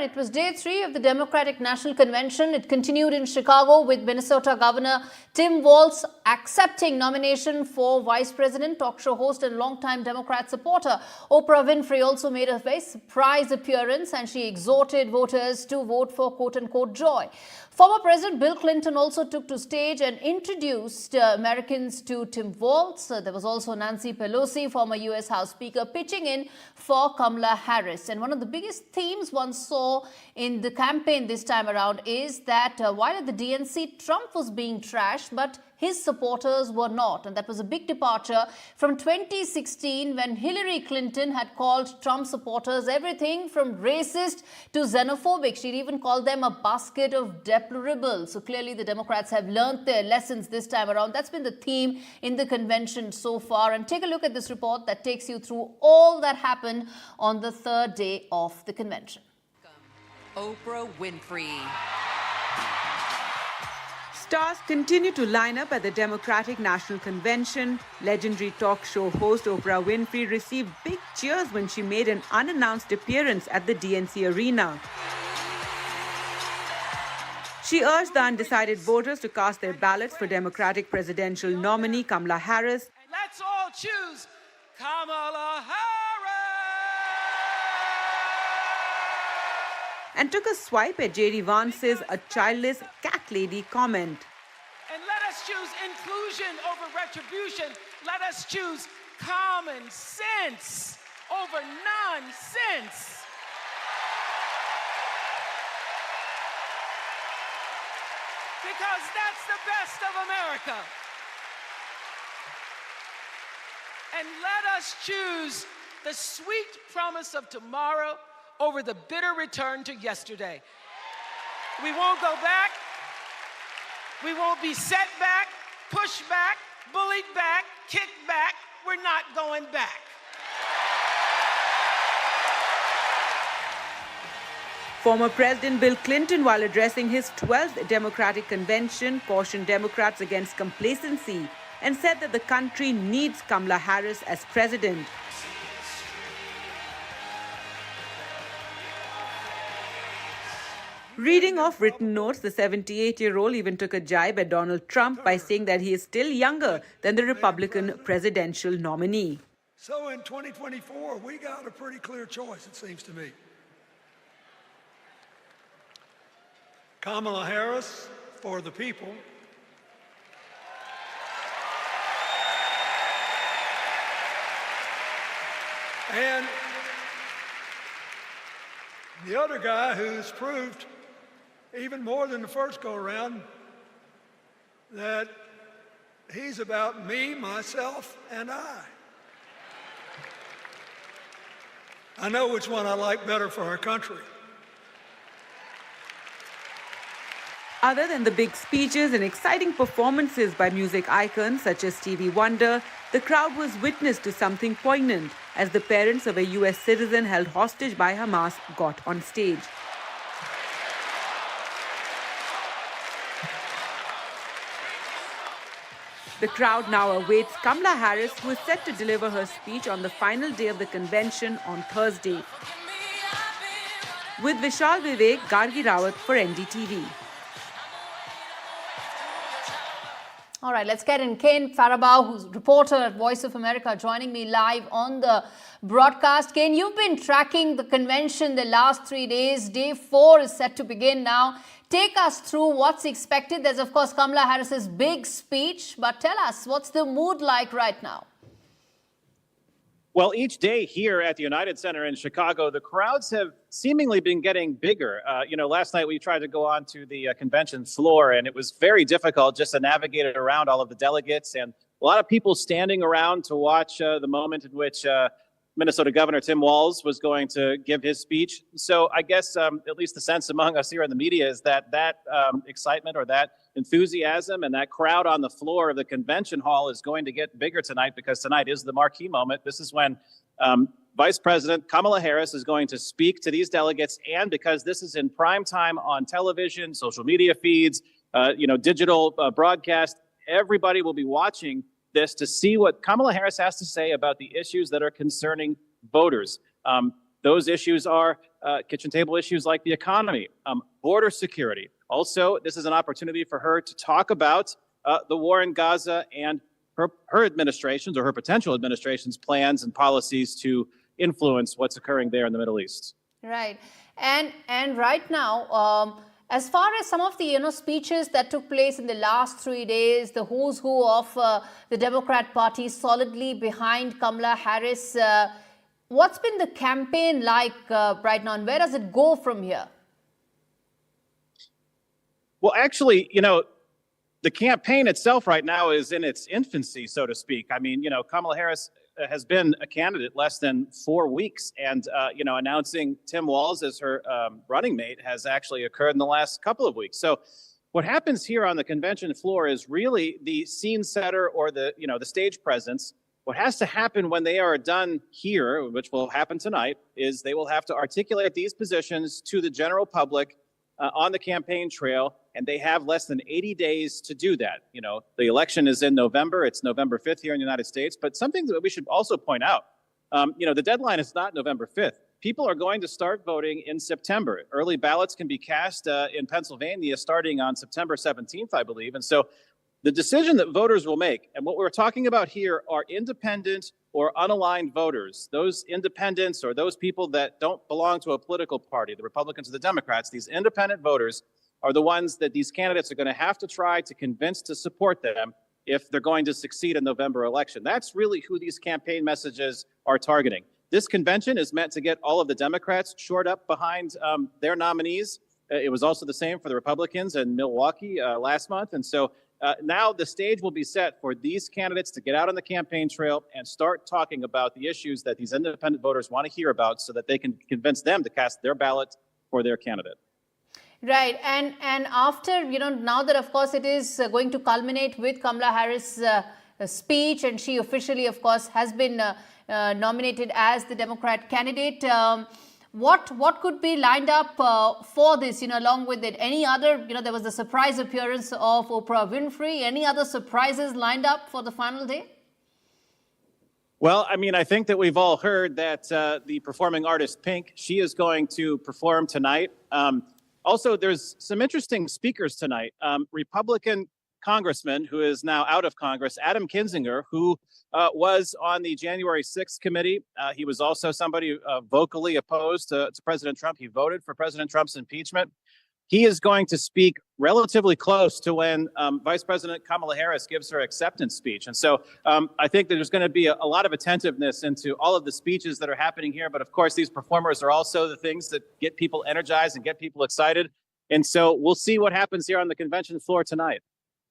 right, it was day 3 of the Democratic National Convention. It continued in Chicago with Minnesota Governor Tim Walz accepting nomination for Vice President. Talk show host and longtime Democrat supporter Oprah Winfrey also made a very surprise appearance, and she exhorted voters to vote for quote-unquote joy. Former President Bill Clinton also took to stage and introduced Americans to Tim Walz. There was also Nancy Pelosi, former U.S. House Speaker, pitching in for Kamala Harris. And one of the biggest themes one saw in the campaign this time around is that while at the DNC, Trump was being trashed, but his supporters were not. And that was a big departure from 2016 when Hillary Clinton had called Trump supporters everything from racist to xenophobic. She'd even called them a basket of deplorables. So clearly the Democrats have learned their lessons this time around. That's been the theme in the convention so far. And take a look at this report that takes you through all that happened on the third day of the convention. Oprah Winfrey. Stars continue to line up at the Democratic National Convention. Legendary talk show host Oprah Winfrey received big cheers when she made an unannounced appearance at the DNC arena. She urged the undecided voters to cast their ballots for Democratic presidential nominee Kamala Harris. Let's all choose Kamala Harris! And took a swipe at J.D. Vance's "a childless cat lady" comment. And let us choose inclusion over retribution. Let us choose common sense over nonsense. Because that's the best of America. And let us choose the sweet promise of tomorrow over the bitter return to yesterday. We won't go back. We won't be set back, pushed back, bullied back, kicked back. We're not going back. Former President Bill Clinton, while addressing his 12th Democratic Convention, cautioned Democrats against complacency and said that the country needs Kamala Harris as president. Reading off written notes, the 78-year-old even took a jibe at Donald Trump by saying that he is still younger than the Republican presidential nominee. So in 2024, we got a pretty clear choice, it seems to me. Kamala Harris for the people, and the other guy who's proved even more than the first go-around that he's about me, myself, and I know which one I like better for our country. Other than the big speeches and exciting performances by music icons such as Stevie Wonder, the crowd was witness to something poignant as the parents of a U.S. citizen held hostage by Hamas got on stage. The crowd now awaits Kamala Harris, who is set to deliver her speech on the final day of the convention on Thursday. With Vishal Vivek, Gargi Rawat for NDTV. All right, let's get in. Kane Farabaugh, who's reporter at Voice of America, joining me live on the broadcast. Kane, you've been tracking the convention the last 3 days. Day 4 is set to begin now. Take us through what's expected. There's, of course, Kamala Harris's big speech. But tell us, what's the mood like right now? Well, each day here at the United Center in Chicago, the crowds have seemingly been getting bigger. Last night we tried to go on to the convention floor, and it was very difficult just to navigate it around all of the delegates, and a lot of people standing around to watch the moment in which Minnesota Governor Tim Walz was going to give his speech. So I guess at least the sense among us here in the media is that excitement or that enthusiasm and that crowd on the floor of the convention hall is going to get bigger tonight, because tonight is the marquee moment. This is when Vice President Kamala Harris is going to speak to these delegates, and because this is in prime time on television, social media feeds, digital broadcast, everybody will be watching this to see what Kamala Harris has to say about the issues that are concerning voters. Those issues are kitchen table issues like the economy, border security. Also, this is an opportunity for her to talk about the war in Gaza and her administration's or her potential administration's plans and policies to influence what's occurring there in the Middle East. Right. And right now, as far as some of the speeches that took place in the last 3 days, the who's who of the Democrat Party solidly behind Kamala Harris, what's been the campaign like right now, and where does it go from here? Well, actually, the campaign itself right now is in its infancy, so to speak. I mean, Kamala Harris has been a candidate less than 4 weeks, and announcing Tim Walz as her running mate has actually occurred in the last couple of weeks. So what happens here on the convention floor is really the scene setter, or the stage presence. What has to happen when they are done here, which will happen tonight, is they will have to articulate these positions to the general public on the campaign trail, and they have less than 80 days to do that. The election is in November. It's November 5th here in the United States. But something that we should also point out, the deadline is not November 5th. People are going to start voting in September. Early ballots can be cast in Pennsylvania starting on September 17th, I believe. And so the decision that voters will make, and what we're talking about here, are independent or unaligned voters. Those independents, or those people that don't belong to a political party, the Republicans or the Democrats, these independent voters are the ones that these candidates are going to have to try to convince to support them if they're going to succeed in November election. That's really who these campaign messages are targeting. This convention is meant to get all of the Democrats shored up behind their nominees. It was also the same for the Republicans in Milwaukee last month. And so now the stage will be set for these candidates to get out on the campaign trail and start talking about the issues that these independent voters want to hear about, so that they can convince them to cast their ballot for their candidate. Right. And after, now that, of course, it is going to culminate with Kamala Harris' speech, and she officially, of course, has been nominated as the Democrat candidate. What could be lined up for this, along with it? Any other, there was the surprise appearance of Oprah Winfrey. Any other surprises lined up for the final day? Well, I mean, I think that we've all heard that the performing artist Pink, she is going to perform tonight. Also, there's some interesting speakers tonight. Republican Congressman, who is now out of Congress, Adam Kinzinger, who was on the January 6th committee. He was also somebody vocally opposed to President Trump. He voted for President Trump's impeachment. He is going to speak relatively close to when Vice President Kamala Harris gives her acceptance speech. And so I think that there's going to be a lot of attentiveness into all of the speeches that are happening here. But of course, these performers are also the things that get people energized and get people excited. And so we'll see what happens here on the convention floor tonight.